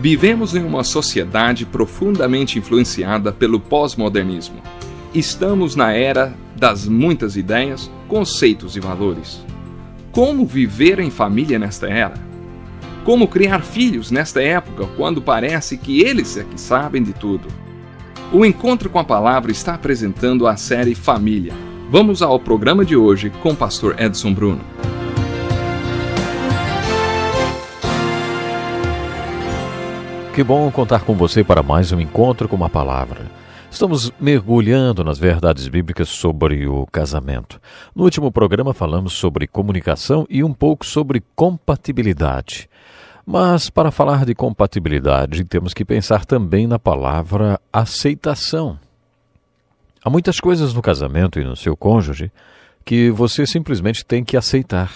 Vivemos em uma sociedade profundamente influenciada pelo pós-modernismo. Estamos na era das muitas ideias, conceitos e valores. Como viver em família nesta era? Como criar filhos nesta época, quando parece que eles é que sabem de tudo? O Encontro com a Palavra está apresentando a série Família. Vamos ao programa de hoje com o pastor Edson Bruno. Que bom contar com você para mais um Encontro com a Palavra. Estamos mergulhando nas verdades bíblicas sobre o casamento. No último programa falamos sobre comunicação e um pouco sobre compatibilidade. Mas para falar de compatibilidade, temos que pensar também na palavra aceitação. Há muitas coisas no casamento e no seu cônjuge que você simplesmente tem que aceitar.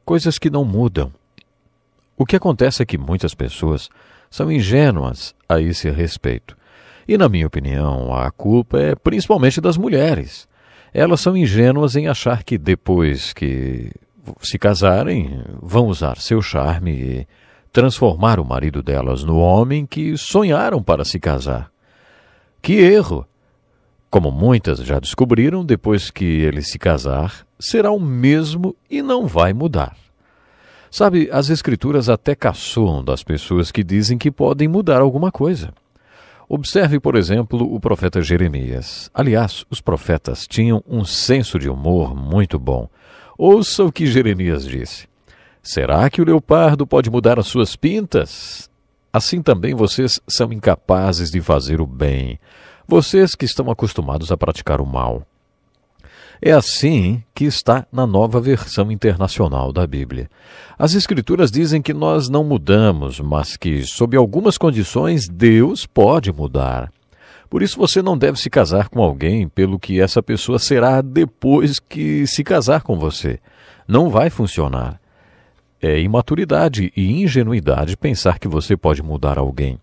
Coisas que não mudam. O que acontece é que muitas pessoas são ingênuas a esse respeito. E, na minha opinião, a culpa é principalmente das mulheres. Elas são ingênuas em achar que depois que se casarem, vão usar seu charme e transformar o marido delas no homem que sonharam para se casar. Que erro! Como muitas já descobriram, depois que ele se casar, será o mesmo e não vai mudar. Sabe, as Escrituras até caçoam das pessoas que dizem que podem mudar alguma coisa. Observe, por exemplo, o profeta Jeremias. Aliás, os profetas tinham um senso de humor muito bom. Ouça o que Jeremias disse. Será que o leopardo pode mudar as suas pintas? Assim também vocês são incapazes de fazer o bem. Vocês que estão acostumados a praticar o mal. É assim que está na nova versão internacional da Bíblia. As Escrituras dizem que nós não mudamos, mas que, sob algumas condições, Deus pode mudar. Por isso você não deve se casar com alguém pelo que essa pessoa será depois que se casar com você. Não vai funcionar. É imaturidade e ingenuidade pensar que você pode mudar alguém.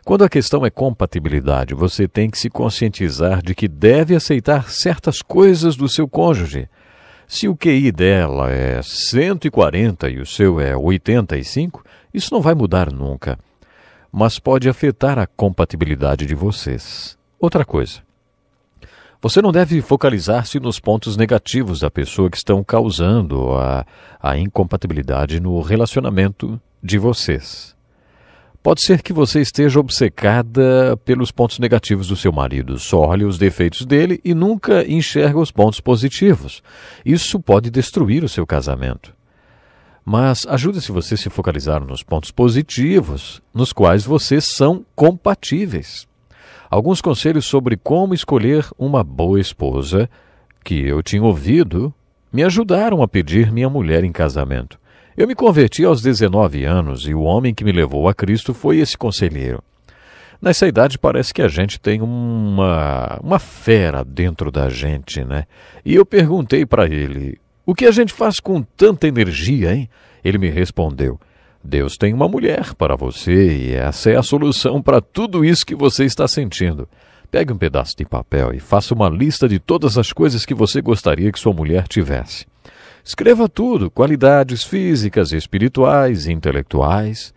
Quando a questão é compatibilidade, você tem que se conscientizar de que deve aceitar certas coisas do seu cônjuge. Se o QI dela é 140 e o seu é 85, isso não vai mudar nunca. Mas pode afetar a compatibilidade de vocês. Outra coisa. Você não deve focalizar-se nos pontos negativos da pessoa que estão causando a incompatibilidade no relacionamento de vocês. Pode ser que você esteja obcecada pelos pontos negativos do seu marido. Só olha os defeitos dele e nunca enxerga os pontos positivos. Isso pode destruir o seu casamento. Mas ajude-se você a se focalizar nos pontos positivos, nos quais vocês são compatíveis. Alguns conselhos sobre como escolher uma boa esposa que eu tinha ouvido me ajudaram a pedir minha mulher em casamento. Eu me converti aos 19 anos e o homem que me levou a Cristo foi esse conselheiro. Nessa idade parece que a gente tem uma fera dentro da gente, né? E eu perguntei para ele, o que a gente faz com tanta energia, hein? Ele me respondeu, Deus tem uma mulher para você e essa é a solução para tudo isso que você está sentindo. Pegue um pedaço de papel e faça uma lista de todas as coisas que você gostaria que sua mulher tivesse. Escreva tudo, qualidades físicas, espirituais, intelectuais.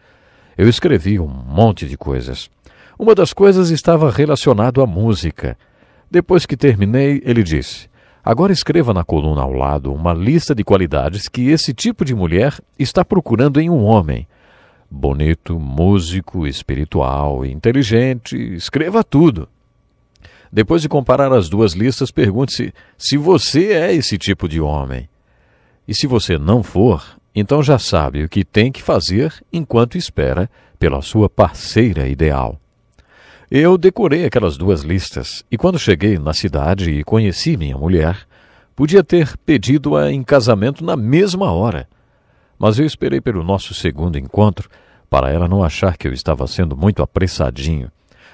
Eu escrevi um monte de coisas. Uma das coisas estava relacionada à música. Depois que terminei, ele disse, agora escreva na coluna ao lado uma lista de qualidades que esse tipo de mulher está procurando em um homem. Bonito, músico, espiritual, inteligente, escreva tudo. Depois de comparar as duas listas, pergunte-se se você é esse tipo de homem. E se você não for, então já sabe o que tem que fazer enquanto espera pela sua parceira ideal. Eu decorei aquelas duas listas e quando cheguei na cidade e conheci minha mulher, podia ter pedido-a em casamento na mesma hora. Mas eu esperei pelo nosso segundo encontro para ela não achar que eu estava sendo muito apressadinho.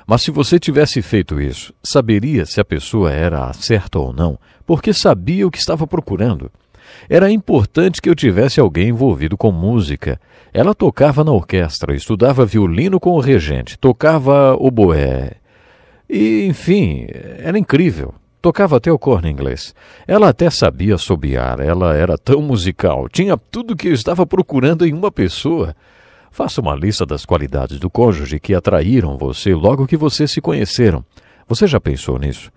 Mas se você tivesse feito isso, saberia se a pessoa era a certa ou não, porque sabia o que estava procurando. Era importante que eu tivesse alguém envolvido com música. Ela tocava na orquestra, estudava violino com o regente, tocava oboé. E, enfim, era incrível. Tocava até o corno inglês. Ela até sabia assobiar, ela era tão musical. Tinha tudo que eu estava procurando em uma pessoa. Faça uma lista das qualidades do cônjuge que atraíram você logo que vocês se conheceram. Você já pensou nisso?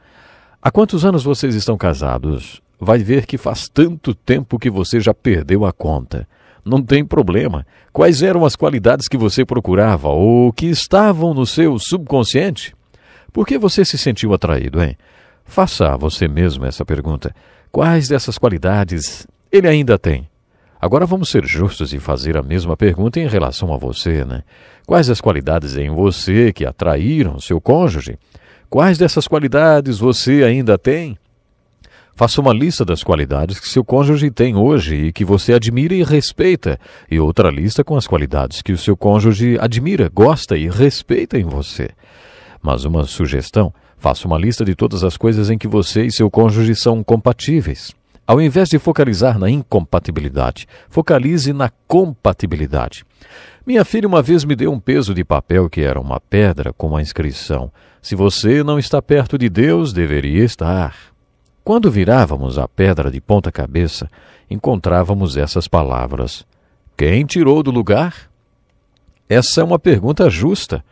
Há quantos anos vocês estão casados? Vai ver que faz tanto tempo que você já perdeu a conta. Não tem problema. Quais eram as qualidades que você procurava ou que estavam no seu subconsciente? Por que você se sentiu atraído, hein? Faça a você mesmo essa pergunta. Quais dessas qualidades ele ainda tem? Agora vamos ser justos e fazer a mesma pergunta em relação a você, né? Quais as qualidades em você que atraíram seu cônjuge? Quais dessas qualidades você ainda tem? Faça uma lista das qualidades que seu cônjuge tem hoje e que você admira e respeita, e outra lista com as qualidades que o seu cônjuge admira, gosta e respeita em você. Mas uma sugestão, faça uma lista de todas as coisas em que você e seu cônjuge são compatíveis. Ao invés de focalizar na incompatibilidade, focalize na compatibilidade. Minha filha uma vez me deu um peso de papel que era uma pedra com uma inscrição: se você não está perto de Deus, deveria estar. Quando virávamos a pedra de ponta cabeça, encontrávamos essas palavras: quem tirou do lugar? Essa é uma pergunta justa.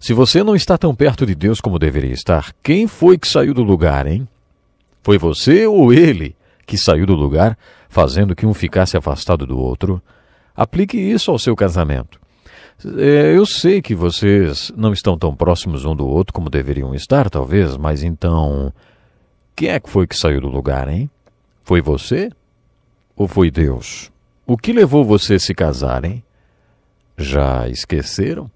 Se você não está tão perto de Deus como deveria estar, quem foi que saiu do lugar, hein? Foi você ou ele que saiu do lugar, fazendo que um ficasse afastado do outro? Aplique isso ao seu casamento. Eu sei que vocês não estão tão próximos um do outro como deveriam estar, talvez, mas então, quem é que foi que saiu do lugar, hein? Foi você ou foi Deus? O que levou você a se casar, hein? Já esqueceram?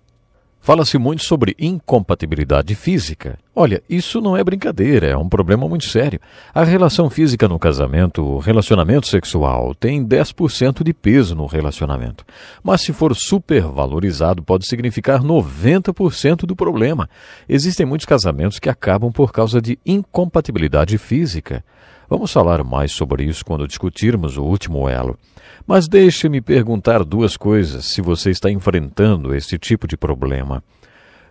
Fala-se muito sobre incompatibilidade física. Olha, isso não é brincadeira, é um problema muito sério. A relação física no casamento, o relacionamento sexual, tem 10% de peso no relacionamento. Mas se for supervalorizado, pode significar 90% do problema. Existem muitos casamentos que acabam por causa de incompatibilidade física. Vamos falar mais sobre isso quando discutirmos o último elo. Mas deixe-me perguntar duas coisas se você está enfrentando esse tipo de problema.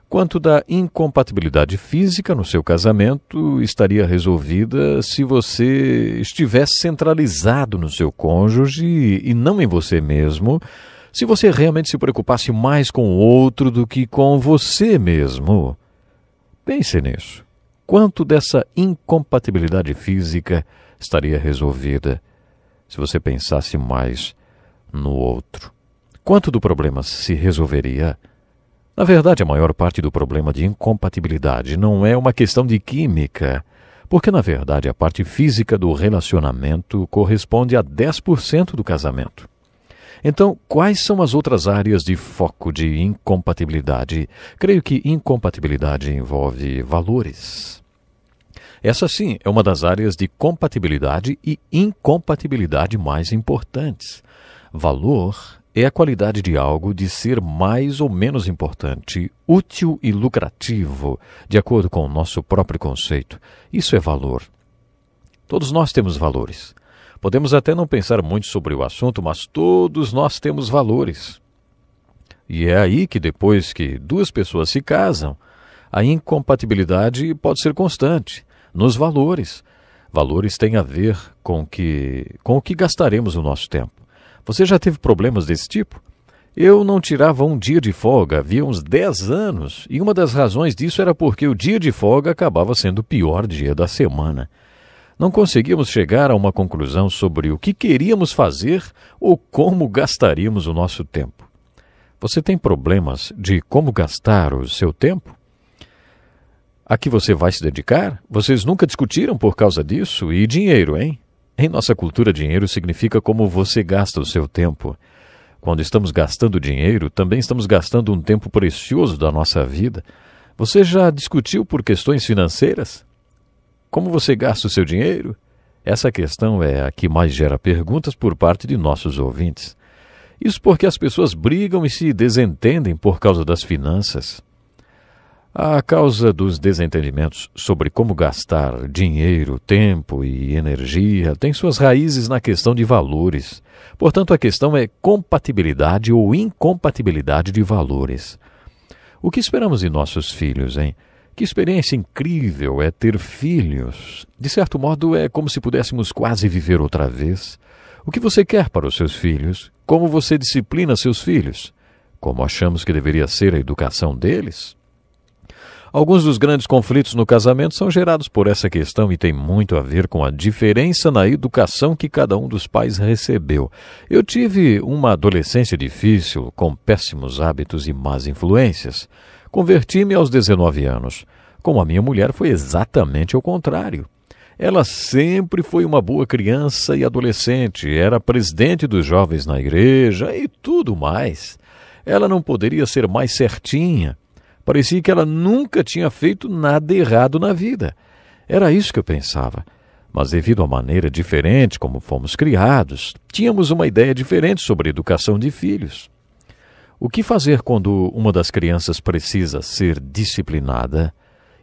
Quanto da incompatibilidade física no seu casamento estaria resolvida se você estivesse centralizado no seu cônjuge e não em você mesmo, se você realmente se preocupasse mais com o outro do que com você mesmo? Pense nisso. Quanto dessa incompatibilidade física estaria resolvida se você pensasse mais no outro? Quanto do problema se resolveria? Na verdade, a maior parte do problema de incompatibilidade não é uma questão de química, porque, na verdade, a parte física do relacionamento corresponde a 10% do casamento. Então, quais são as outras áreas de foco de incompatibilidade? Creio que incompatibilidade envolve valores. Essa, sim, é uma das áreas de compatibilidade e incompatibilidade mais importantes. Valor é a qualidade de algo de ser mais ou menos importante, útil e lucrativo, de acordo com o nosso próprio conceito. Isso é valor. Todos nós temos valores. Podemos até não pensar muito sobre o assunto, mas todos nós temos valores. E é aí que depois que duas pessoas se casam, a incompatibilidade pode ser constante, nos valores. Valores têm a ver com o que gastaremos o nosso tempo. Você já teve problemas desse tipo? Eu não tirava um dia de folga havia uns 10 anos, e uma das razões disso era porque o dia de folga acabava sendo o pior dia da semana. Não conseguíamos chegar a uma conclusão sobre o que queríamos fazer ou como gastaríamos o nosso tempo. Você tem problemas de como gastar o seu tempo? A que você vai se dedicar? Vocês nunca discutiram por causa disso? E dinheiro, hein? Em nossa cultura, dinheiro significa como você gasta o seu tempo. Quando estamos gastando dinheiro, também estamos gastando um tempo precioso da nossa vida. Você já discutiu por questões financeiras? Como você gasta o seu dinheiro? Essa questão é a que mais gera perguntas por parte de nossos ouvintes. Isso porque as pessoas brigam e se desentendem por causa das finanças. A causa dos desentendimentos sobre como gastar dinheiro, tempo e energia tem suas raízes na questão de valores. Portanto, a questão é compatibilidade ou incompatibilidade de valores. O que esperamos de nossos filhos, hein? Que experiência incrível é ter filhos. De certo modo, é como se pudéssemos quase viver outra vez. O que você quer para os seus filhos? Como você disciplina seus filhos? como achamos que deveria ser a educação deles? Alguns dos grandes conflitos no casamento são gerados por essa questão e tem muito a ver com a diferença na educação que cada um dos pais recebeu. Eu tive uma adolescência difícil, com péssimos hábitos e más influências. Converti-me aos 19 anos. Com a minha mulher foi exatamente o contrário. Ela sempre foi uma boa criança e adolescente, era presidente dos jovens na igreja e tudo mais. Ela não poderia ser mais certinha. Parecia que ela nunca tinha feito nada errado na vida. Era isso que eu pensava. Mas devido à maneira diferente como fomos criados, tínhamos uma ideia diferente sobre a educação de filhos. O que fazer quando uma das crianças precisa ser disciplinada?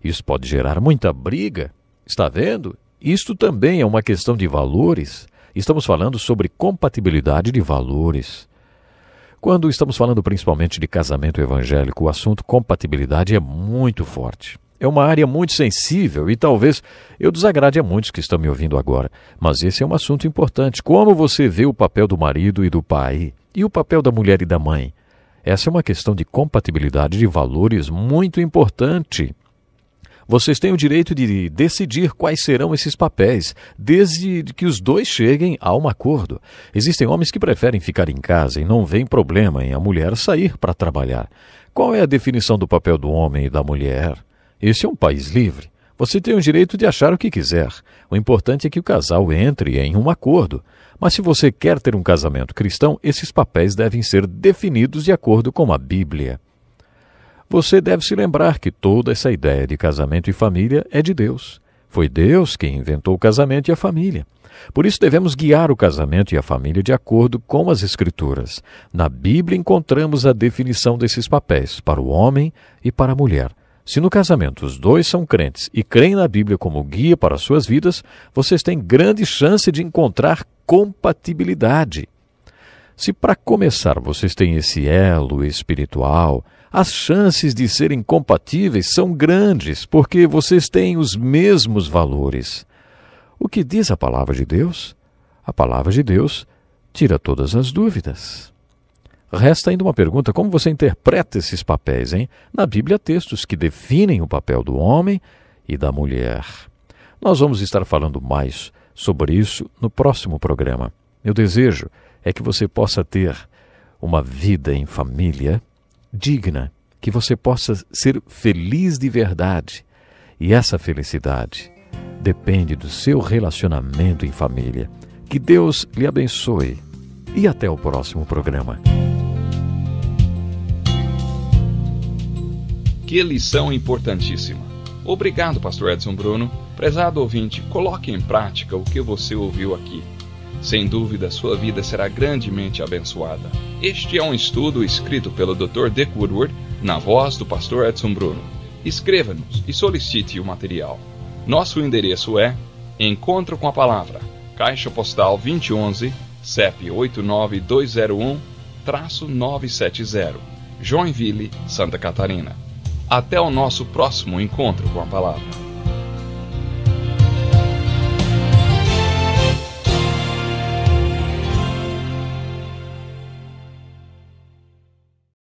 Isso pode gerar muita briga. Está vendo? Isto também é uma questão de valores. Estamos falando sobre compatibilidade de valores. Quando estamos falando principalmente de casamento evangélico, o assunto compatibilidade é muito forte. É uma área muito sensível e talvez eu desagrade a muitos que estão me ouvindo agora, mas esse é um assunto importante. Como você vê o papel do marido e do pai e o papel da mulher e da mãe? Essa é uma questão de compatibilidade de valores muito importante. Vocês têm o direito de decidir quais serão esses papéis, desde que os dois cheguem a um acordo. Existem homens que preferem ficar em casa e não veem problema em a mulher sair para trabalhar. Qual é a definição do papel do homem e da mulher? Esse é um país livre. Você tem o direito de achar o que quiser. O importante é que o casal entre em um acordo. Mas se você quer ter um casamento cristão, esses papéis devem ser definidos de acordo com a Bíblia. Você deve se lembrar que toda essa ideia de casamento e família é de Deus. Foi Deus quem inventou o casamento e a família. Por isso devemos guiar o casamento e a família de acordo com as Escrituras. Na Bíblia encontramos a definição desses papéis para o homem e para a mulher. Se no casamento os dois são crentes e creem na Bíblia como guia para as suas vidas, vocês têm grande chance de encontrar compatibilidade. Se para começar vocês têm esse elo espiritual, as chances de serem compatíveis são grandes, porque vocês têm os mesmos valores. O que diz a palavra de Deus? A palavra de Deus tira todas as dúvidas. Resta ainda uma pergunta: como você interpreta esses papéis, hein? Na Bíblia há textos que definem o papel do homem e da mulher. Nós vamos estar falando mais sobre isso no próximo programa. Meu desejo é que você possa ter uma vida em família digna, que você possa ser feliz de verdade. E essa felicidade depende do seu relacionamento em família. Que Deus lhe abençoe e até o próximo programa. Que lição importantíssima. Obrigado, Pastor Edson Bruno. Prezado ouvinte, coloque em prática o que você ouviu aqui. Sem dúvida, sua vida será grandemente abençoada. Este é um estudo escrito pelo Dr. Dick Woodward, na voz do Pastor Edson Bruno. Escreva-nos e solicite o material. Nosso endereço é Encontro com a Palavra, Caixa Postal 2011, CEP 89201-970, Joinville, Santa Catarina. Até o nosso próximo Encontro com a Palavra.